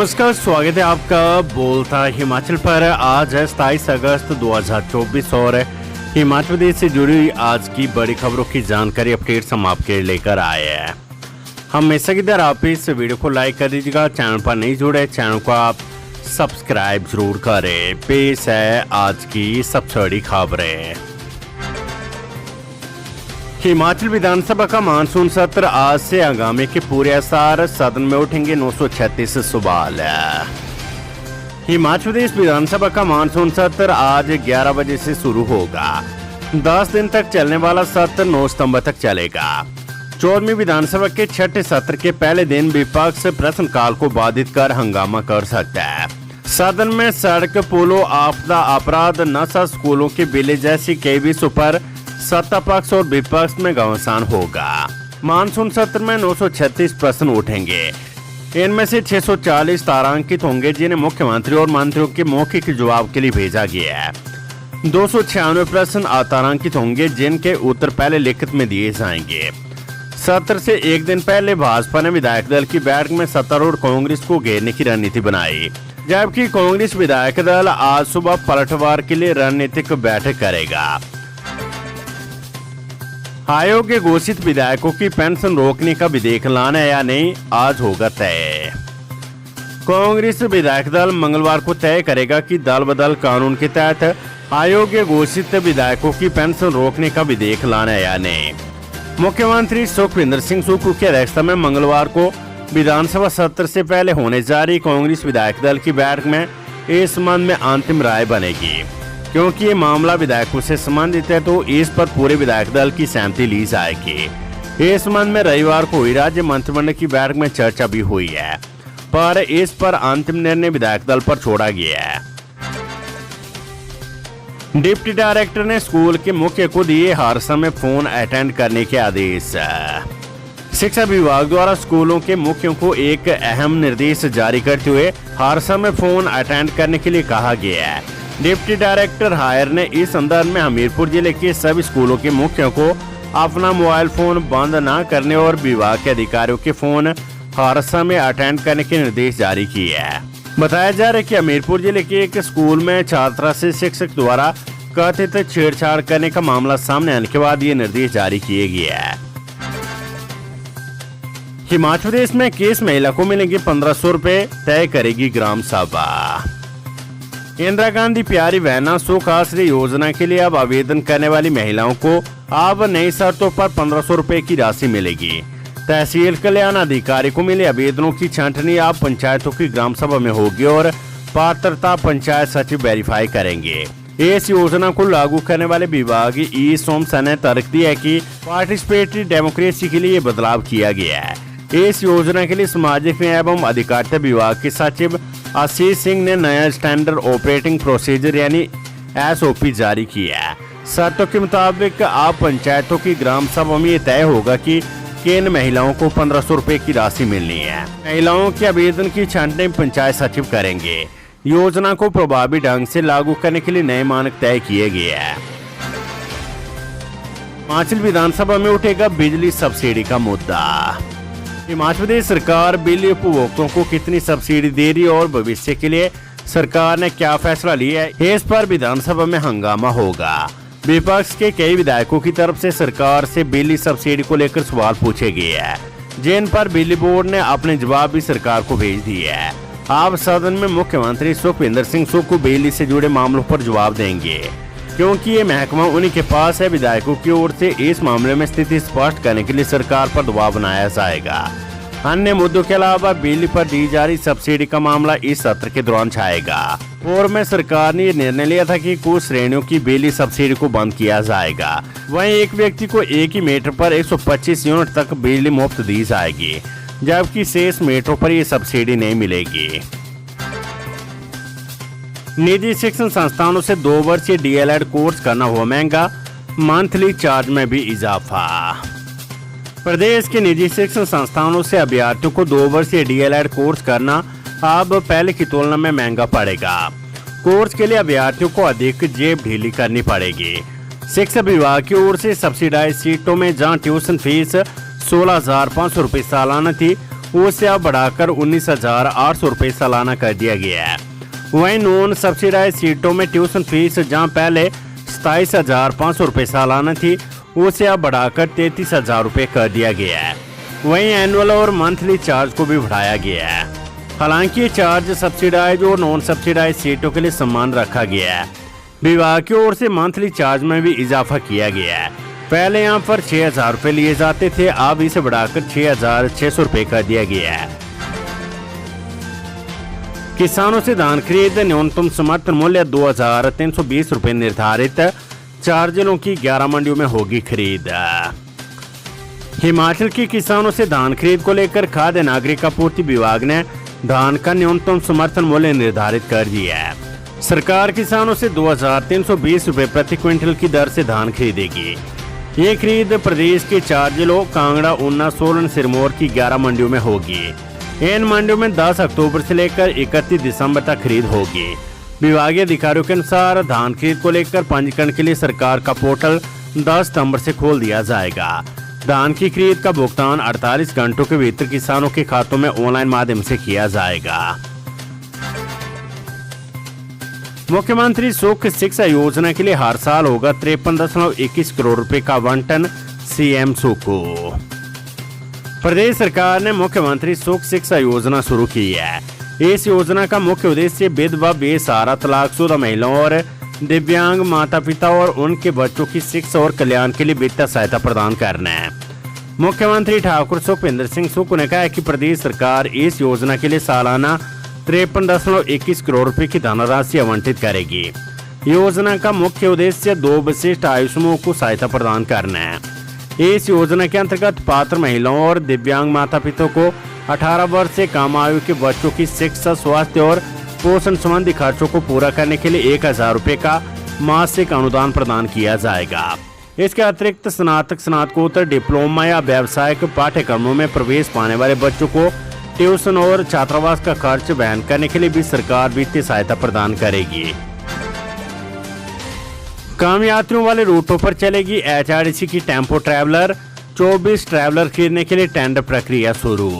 नमस्कार, स्वागत है आपका बोलता हिमाचल पर। आज है 27 अगस्त 2024 और हिमाचल प्रदेश से जुड़ी हुई आज की बड़ी खबरों की जानकारी अपडेट्स हम आपके लेकर आए हैं। हमेशा की तरह आप इस वीडियो को लाइक कर दीजिएगा। चैनल पर नहीं जुड़े चैनल को आप सब्सक्राइब जरूर करें। पेश है आज की सबसे बड़ी खबरें। हिमाचल विधानसभा का मानसून सत्र आज से आगामी के पूरे असर, सदन में उठेंगे 936 सवाल। हिमाचल प्रदेश विधानसभा का मानसून सत्र आज 11 बजे से शुरू होगा। 10 दिन तक चलने वाला सत्र 9 सितंबर तक चलेगा। 14वीं विधानसभा के छठे सत्र के पहले दिन विपक्ष प्रश्नकाल को बाधित कर हंगामा कर सकता है। सदन में सड़क, पुलों, आपदा, अपराध, नशा, स्कूलों के बिल जैसी कई विषयों पर सत्ता पक्ष और विपक्ष में घमासान होगा। मानसून सत्र में 936 प्रश्न उठेंगे। इनमें से 640 तारांकित होंगे जिन्हें मुख्यमंत्री और मंत्रियों के मौखिक जवाब के लिए भेजा गया है। 296 प्रश्न अतारांकित होंगे जिनके उत्तर पहले लिखित में दिए जाएंगे। सत्र से एक दिन पहले भाजपा ने विधायक दल की बैठक में सत्तारूढ़ कांग्रेस को घेरने की रणनीति बनाई, जबकि कांग्रेस विधायक दल आज सुबह पलटवार के लिए रणनीतिक बैठक करेगा। आयोग के घोषित विधायकों की पेंशन रोकने का विधेयक लाना है या नहीं, आज होगा तय। कांग्रेस विधायक दल मंगलवार को तय करेगा कि दल बदल कानून के तहत आयोग के घोषित विधायकों की पेंशन रोकने का विधेयक लाना है या नहीं। मुख्यमंत्री सुखविंदर सिंह सुक्खू की अध्यक्षता में मंगलवार को विधानसभा सत्र से पहले होने जा रही कांग्रेस विधायक दल की बैठक में इस संबंध में अंतिम राय बनेगी। क्योंकि ये मामला विधायकों से संबंधित है तो इस पर पूरे विधायक दल की सहमति ली जाएगी। इस संबंध में रविवार को हुई राज्य मंत्रिमंडल की बैठक में चर्चा भी हुई है, पर इस पर अंतिम निर्णय विधायक दल पर छोड़ा गया है। डिप्टी डायरेक्टर ने स्कूल के मुख्य को दिए हर समय फोन अटेंड करने के आदेश। शिक्षा विभाग द्वारा स्कूलों के मुखियों को एक अहम निर्देश जारी करते हुए हर समय फोन अटेंड करने के लिए कहा गया है। डिप्टी डायरेक्टर हायर ने इस संदर्भ में हमीरपुर जिले के सभी स्कूलों के मुखियों को अपना मोबाइल फोन बंद न करने और विभाग के अधिकारियों के फोन हर समय अटेंड करने के निर्देश जारी किए हैं। बताया जा रहा है कि हमीरपुर जिले के एक स्कूल में छात्रा से शिक्षक द्वारा कथित छेड़छाड़ करने का मामला सामने आने के बाद ये निर्देश जारी किए गए हैं। हिमाचल प्रदेश में केस महिला को मिलेंगे 1500 रुपए, तय करेगी ग्राम सभा। इंदिरा गांधी प्यारी बहना सुख आश्रय योजना के लिए अब आवेदन करने वाली महिलाओं को अब नई शर्तों पर 1500 रुपए की राशि मिलेगी। तहसील कल्याण अधिकारी को मिले आवेदनों की छांटनी अब पंचायतों की ग्राम सभा में होगी और पात्रता पंचायत सचिव वेरीफाई करेंगे। इस योजना को लागू करने वाले विभाग ई सोमसा ने तर्क दिया है कि पार्टिसिपेटरी डेमोक्रेसी के लिए बदलाव किया गया है। इस योजना के लिए सामाजिक न्याय एवं अधिकारिता विभाग के सचिव आशीष सिंह ने नया स्टैंडर्ड ऑपरेटिंग प्रोसीजर यानी SOP जारी किया है। शर्तों के मुताबिक आप पंचायतों की ग्राम सभा में तय होगा कि किन महिलाओं को 1500 रुपए की राशि मिलनी है। महिलाओं के आवेदन की छानबीन पंचायत सचिव करेंगे। योजना को प्रभावी ढंग से लागू करने के लिए नए मानक तय किए गए हैं। हिमाचल विधानसभा में उठेगा बिजली सब्सिडी का मुद्दा। हिमाचल प्रदेश सरकार बिजली उपभोक्ताओं को कितनी सब्सिडी दे रही है और भविष्य के लिए सरकार ने क्या फैसला लिया है, इस पर विधानसभा में हंगामा होगा। विपक्ष के कई विधायकों की तरफ से सरकार से बिजली सब्सिडी को लेकर सवाल पूछे गए हैं, जिन पर बिजली बोर्ड ने अपने जवाब भी सरकार को भेज दिए हैं। अब सदन में मुख्यमंत्री सुखविंदर सिंह सुक्खू बिजली से जुड़े मामलों पर जवाब देंगे, क्योंकि ये महकमा उन्हीं के पास है। विधायकों की ओर से इस मामले में स्थिति स्पष्ट करने के लिए सरकार पर दबाव बनाया जाएगा। अन्य मुद्दों के अलावा बिजली पर दी जा रही सब्सिडी का मामला इस सत्र के दौरान छाएगा। पूर्व में सरकार ने ये निर्णय लिया था कि कुछ श्रेणियों की बिजली सब्सिडी को बंद किया जाएगा। वहीं एक व्यक्ति को एक ही मीटर पर 125 यूनिट तक बिजली मुफ्त दी जाएगी, जबकि शेष मीटरों पर ये सब्सिडी नहीं मिलेगी। निजी शिक्षण संस्थानों से 2 वर्षीय DLED कोर्स करना हुआ महंगा, मंथली चार्ज में भी इजाफा। प्रदेश के निजी शिक्षण संस्थानों से अभ्यर्थियों को 2 वर्षीय DLED कोर्स करना अब पहले की तुलना में महंगा पड़ेगा। कोर्स के लिए अभ्यर्थियों को अधिक जेब ढीली करनी पड़ेगी। शिक्षा विभाग की ओर से सब्सिडाइज सीटों में जहां ट्यूशन फीस 16,500 रुपये सालाना थी, उसे अब बढ़ाकर 19,800 रुपये सालाना कर दिया गया है। वहीं नॉन सब्सिडाइज सीटों में ट्यूशन फीस जहां पहले 27,500 रुपये सालाना थी, उसे अब बढ़ाकर 33,000 रुपये कर दिया गया है। वहीं एनुअल और मंथली चार्ज को भी बढ़ाया गया है। हालांकि ये चार्ज सब्सिडाइज और नॉन सब्सिडाइज सीटों के लिए समान रखा गया है। विभाग की ओर से मंथली चार्ज में भी इजाफा किया गया है। पहले यहाँ पर 6,000 रुपये लिए जाते थे, अब इसे बढ़ाकर 6,600 रुपये कर दिया गया है। किसानों से धान खरीद न्यूनतम समर्थन मूल्य 2,320 रुपये निर्धारित, 4 जिलों की 11 मंडियों में होगी खरीद। हिमाचल के किसानों से धान खरीद को लेकर खाद्य नागरिक आपूर्ति विभाग ने धान का न्यूनतम समर्थन मूल्य निर्धारित कर दिया है। सरकार किसानों से 2,320 रुपये प्रति क्विंटल की दर से धान खरीदेगी। ये खरीद प्रदेश के 4 जिलों कांगड़ा, ऊना, सोलन, सिरमौर की 11 मंडियों में होगी। इन मंडियों में 10 अक्टूबर से लेकर 31 दिसंबर तक खरीद होगी। विभागीय अधिकारियों के अनुसार धान खरीद को लेकर पंजीकरण के लिए सरकार का पोर्टल 10 सितंबर से खोल दिया जाएगा। धान की खरीद का भुगतान 48 घंटों के भीतर किसानों के खातों में ऑनलाइन माध्यम से किया जाएगा। मुख्यमंत्री सुख शिक्षा योजना के लिए हर साल होगा 53.21 करोड़ रुपए का आवंटन, सीएम सुको। प्रदेश सरकार ने मुख्यमंत्री सुख शिक्षा योजना शुरू की है। इस योजना का मुख्य उद्देश्य विधवा, बेसहारा, तलाकशुदा महिलाओं और दिव्यांग माता पिता और उनके बच्चों की शिक्षा और कल्याण के लिए वित्तीय सहायता प्रदान करना है। मुख्यमंत्री ठाकुर सुखविंदर सिंह सुक्खू ने कहा है कि प्रदेश सरकार इस योजना के लिए सालाना 53.21 करोड़ रुपए की धनराशि आवंटित करेगी। योजना का मुख्य उद्देश्य 2 विशिष्ट आयु समूह को सहायता प्रदान करना है। इस योजना के अंतर्गत पात्र महिलाओं और दिव्यांग माता पिता को 18 वर्ष से कम आयु के बच्चों की शिक्षा, स्वास्थ्य और पोषण संबंधी खर्चों को पूरा करने के लिए 1,000 रुपए का मासिक अनुदान प्रदान किया जाएगा। इसके अतिरिक्त स्नातक, स्नातकोत्तर, डिप्लोमा या व्यावसायिक पाठ्यक्रमों में प्रवेश पाने वाले बच्चों को ट्यूशन और छात्रावास का खर्च वहन करने के लिए भी सरकार वित्तीय सहायता प्रदान करेगी। कम यात्रियों वाले रूटों पर चलेगी एचआरटीसी की टेम्पो ट्रैवलर, 24 ट्रैवलर खरीदने के लिए टेंडर प्रक्रिया शुरू।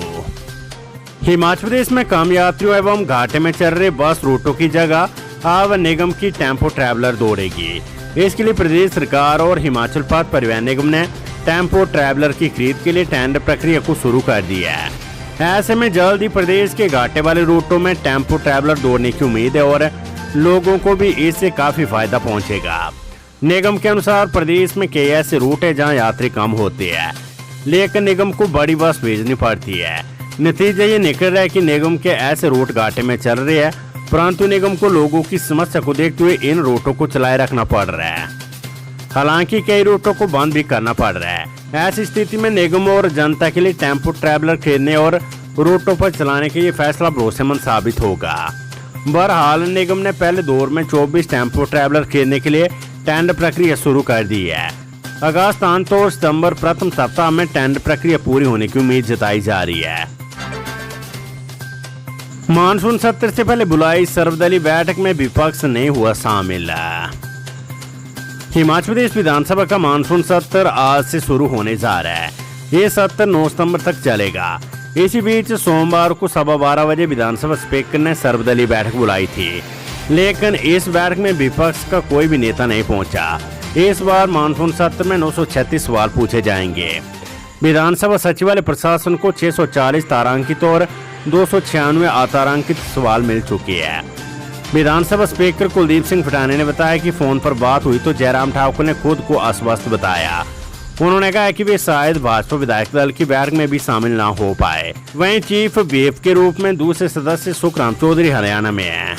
हिमाचल प्रदेश में कम यात्रियों एवं घाटे में चल रहे बस रूटों की जगह अब निगम की टेम्पो ट्रैवलर दौड़ेगी। इसके लिए प्रदेश सरकार और हिमाचल पथ परिवहन निगम ने टेम्पो ट्रैवलर की खरीद के लिए टेंडर प्रक्रिया को शुरू कर दिया है। ऐसे में जल्द ही प्रदेश के घाटे वाले रूटों में टेम्पो ट्रैवलर दौड़ने की उम्मीद है और लोगों को भी इससे काफी फायदा पहुंचेगा। निगम के अनुसार प्रदेश में कई ऐसे रूट है जहां यात्री कम होते हैं, लेकिन निगम को बड़ी बस भेजनी पड़ती है। नतीजा ये निकल रहा है कि निगम के ऐसे रूट घाटे में चल रहे हैं, परंतु निगम को लोगों की समस्या को देखते हुए इन रूटों को चलाए रखना पड़ रहा है। हालांकि कई रूटों को बंद भी करना पड़ रहा है। ऐसी स्थिति में निगम और जनता के लिए टेम्पो ट्रैवलर खरीदने और रूटों पर चलाने के ये फैसला भरोसेमंद साबित होगा। बहरहाल निगम ने पहले दौर में 24 टेम्पो ट्रैवलर खरीदने के लिए टेंडर प्रक्रिया शुरू कर दी है। अगस्त अंत और सितंबर प्रथम सप्ताह में टेंडर प्रक्रिया पूरी होने की उम्मीद जताई जा रही है। मानसून सत्र से पहले बुलाई सर्वदलीय बैठक में विपक्ष नहीं हुआ शामिल। हिमाचल प्रदेश विधानसभा का मानसून सत्र आज से शुरू होने जा रहा है। ये सत्र 9 सितंबर तक चलेगा। इसी बीच सोमवार को 12:15 बजे विधानसभा स्पीकर ने सर्वदलीय बैठक बुलाई थी, लेकिन इस बैठक में विपक्ष का कोई भी नेता नहीं पहुंचा। इस बार मानसून सत्र में 936 सवाल पूछे जाएंगे। विधानसभा सचिवालय प्रशासन को 640 तारांकित और 296 अतारांकित सवाल मिल चुके हैं। विधानसभा स्पीकर कुलदीप सिंह फटाने ने बताया कि फोन पर बात हुई तो जयराम ठाकुर ने खुद को आश्वस्त बताया। उन्होंने कहा कि वे शायद भाजपा विधायक दल की बैठक में भी शामिल ना हो पाए। वहीं चीफ व्हिप के रूप में दूसरे सदस्य सुखराम चौधरी हरियाणा में हैं।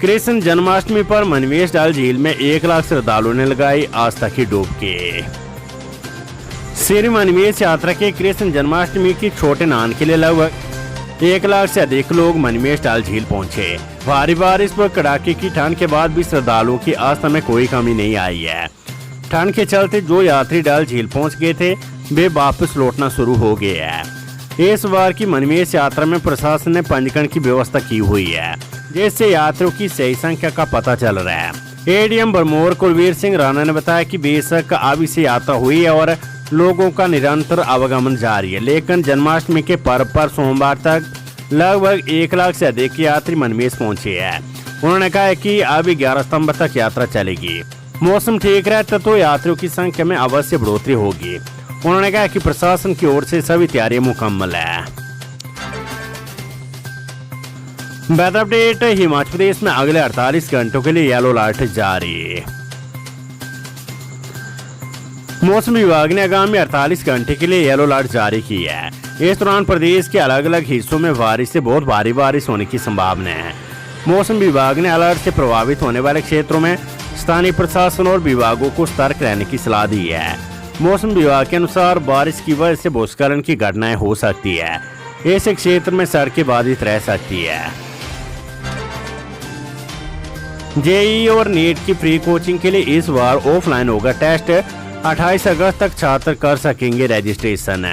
कृष्ण जन्माष्टमी पर मणिमेश डल झील में 1 लाख श्रद्धालुओं ने लगाई आस्था की डुबकी। श्री मणिमेश यात्रा के कृष्ण जन्माष्टमी की छोटे स्नान के लिए लगभग 1 लाख से अधिक लोग मणिमेश डल झील पहुंचे। भारी बारिश व कड़ाके की ठंड के बाद भी श्रद्धालुओं की आस्था में कोई कमी नहीं आई है। ठंड के चलते जो यात्री डल झील पहुंच गए थे वे वापस लौटना शुरू हो गए हैं। इस बार की मणिमेश यात्रा में प्रशासन ने पंजीकरण की व्यवस्था की हुई है, जिससे यात्रियों की सही संख्या का पता चल रहा है। एडीएम बरमोर कुलवीर सिंह राणा ने बताया कि बेशक अब इसे यात्रा हुई है और लोगों का निरंतर आवागमन जारी है, लेकिन जन्माष्टमी के पर्व पर सोमवार तक लगभग 1 लाख से अधिक यात्री मनमेज पहुंचे हैं। उन्होंने कहा है कि अब 11 सितंबर तक यात्रा चलेगी। मौसम ठीक रहता तो यात्रियों की संख्या में अवश्य बढ़ोतरी होगी। उन्होंने कहा कि प्रशासन की ओर से सभी तैयारियां मुकम्मल है। Weather update. हिमाचल प्रदेश में अगले 48 घंटों के लिए येलो अलर्ट जारी। मौसम विभाग ने आगामी 48 घंटे के लिए येलो अलर्ट जारी की है। इस दौरान प्रदेश के अलग अलग हिस्सों में बारिश से बहुत भारी बारिश होने की संभावना है। मौसम विभाग ने अलर्ट से प्रभावित होने वाले क्षेत्रों में स्थानीय प्रशासन और विभागों को सतर्क रहने की सलाह दी है। मौसम विभाग के अनुसार बारिश की वजह से भूस्खलन की घटनाएं हो सकती है। ऐसे क्षेत्र में सड़कें बाधित रह सकती है। जेईई और नीट की फ्री कोचिंग के लिए इस बार ऑफलाइन होगा टेस्ट। 28 अगस्त तक छात्र कर सकेंगे रजिस्ट्रेशन।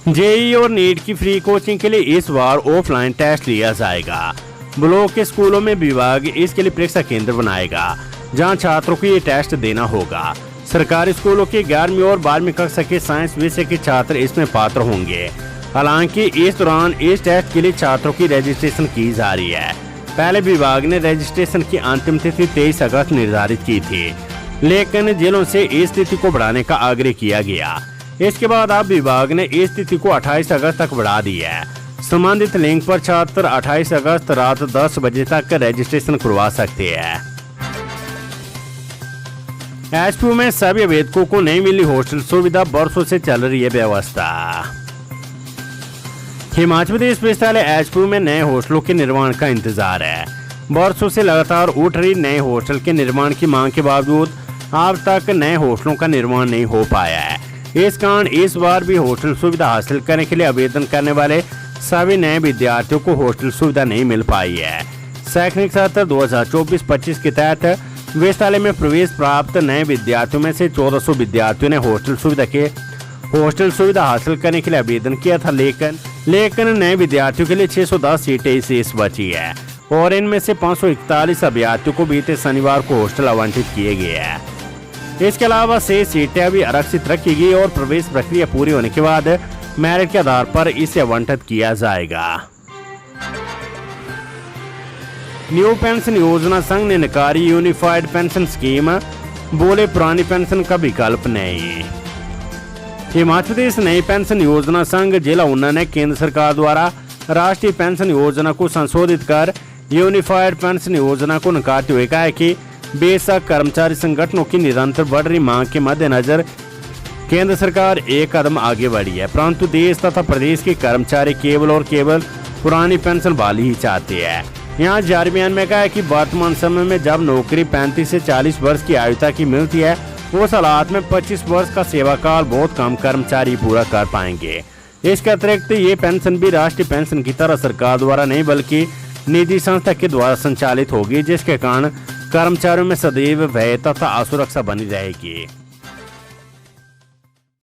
जेईई और नीट की फ्री कोचिंग के लिए इस बार ऑफलाइन टेस्ट लिया जाएगा। ब्लॉक के स्कूलों में विभाग इसके लिए परीक्षा केंद्र बनाएगा, जहां छात्रों को ये टेस्ट देना होगा। सरकारी स्कूलों के 11वीं और 12वीं कक्षा के साइंस विषय के छात्र इसमें पात्र होंगे। हालांकि इस दौरान इस टेस्ट के लिए छात्रों की रजिस्ट्रेशन की जा रही है। पहले विभाग ने रजिस्ट्रेशन की अंतिम तिथि 23 अगस्त निर्धारित की थी, लेकिन जिलों से इस तिथि को बढ़ाने का आग्रह किया गया। इसके बाद अब विभाग ने इस तिथि को 28 अगस्त तक बढ़ा दी है। संबंधित लिंक पर छात्र 28 अगस्त रात 10 बजे तक रजिस्ट्रेशन करवा सकते हैं। एचपीयू में सभी आवेदकों को नहीं मिली हॉस्टल सुविधा, बरसों से चल रही है व्यवस्था। हिमाचल प्रदेश विश्वविद्यालय एचपीयू में नए हॉस्टलों के निर्माण का इंतजार है। बरसों से लगातार उठ रही नए हॉस्टल के निर्माण की मांग के बावजूद अब तक नए हॉस्टलों का निर्माण नहीं हो पाया है। इस कारण इस बार भी हॉस्टल सुविधा हासिल करने के लिए आवेदन करने वाले सभी नए विद्यार्थियों को हॉस्टल सुविधा नहीं मिल पाई है। शैक्षणिक सत्र 2024-25 के तहत विश्वविद्यालय में प्रवेश प्राप्त नए विद्यार्थियों में से 1400 विद्यार्थियों ने हॉस्टल सुविधा हासिल करने के लिए आवेदन किया था, लेकिन नए विद्यार्थियों के लिए 610 सीटें शेष बची है और इनमें से 541 अभ्यर्थियों को बीते शनिवार को हॉस्टल आवंटित किए गए हैं। इसके अलावा शेष सीटें अभी आरक्षित रखी गई और प्रवेश प्रक्रिया पूरी होने के बाद मेरिट के आधार पर इसे आवंटित किया जाएगा। न्यू पेंशन योजना संघ ने नकारी यूनिफाइड पेंशन स्कीम, बोले पुरानी पेंशन का विकल्प नहीं। हिमाचल प्रदेश नई पेंशन योजना संघ जिला ऊना ने केंद्र सरकार द्वारा राष्ट्रीय पेंशन योजना को संशोधित कर यूनिफाइड पेंशन योजना को नकारते हुए कहा है कि बेशक कर्मचारी संगठनों की निरंतर बढ़ रही मांग के मद्देनजर केंद्र सरकार एक कदम आगे बढ़ी है, परंतु देश तथा प्रदेश के कर्मचारी केवल और केवल पुरानी पेंशन वाली ही चाहते हैं। यहाँ जारी बयान में कहा है कि वर्तमान समय में जब नौकरी 35 से 40 वर्ष की आयु तक की मिलती है, उस हालात में 25 वर्ष का सेवा काल बहुत कम कर्मचारी पूरा कर पाएंगे। इसके अतिरिक्त ये पेंशन भी राष्ट्रीय पेंशन की तरह सरकार द्वारा नहीं बल्कि निजी संस्था के द्वारा संचालित होगी, जिसके कारण कर्मचारियों में सदैव भय तथा असुरक्षा बनी रहेगी।